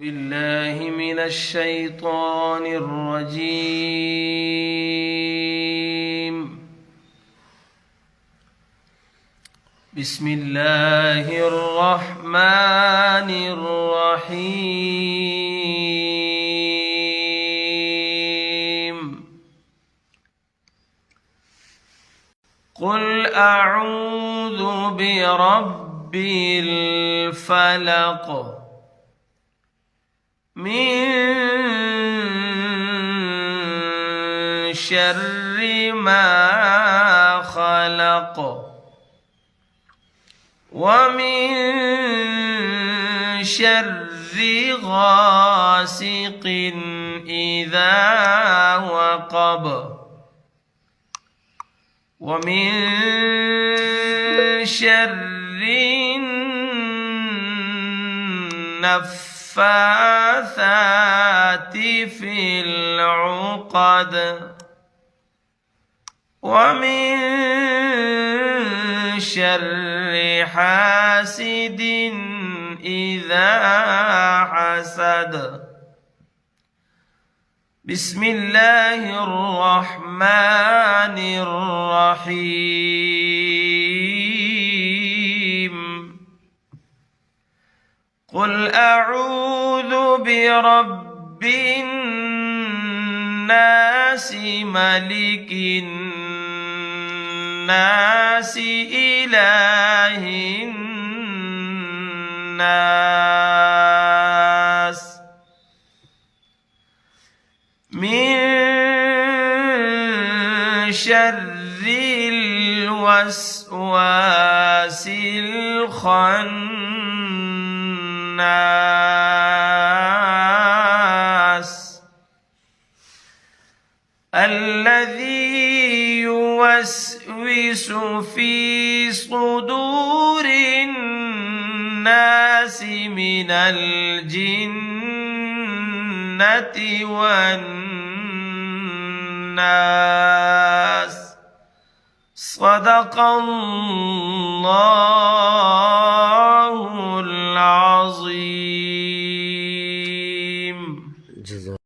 بالله من الشيطان الرجيم. بسم الله الرحمن الرحيم. قل أعوذ برب الفلق من شر ما خلق ومن شر غاسق إذا وقب ومن شر النفاثات في العقد ومن شر حاسد إذا حسد. بسم الله الرحمن الرحيم. قل أعوذ برب الناس ملك الناس إله الناس من شر الوسواس الخناس الذي يوسوس في صدور الناس من الجنة والناس. صدق الله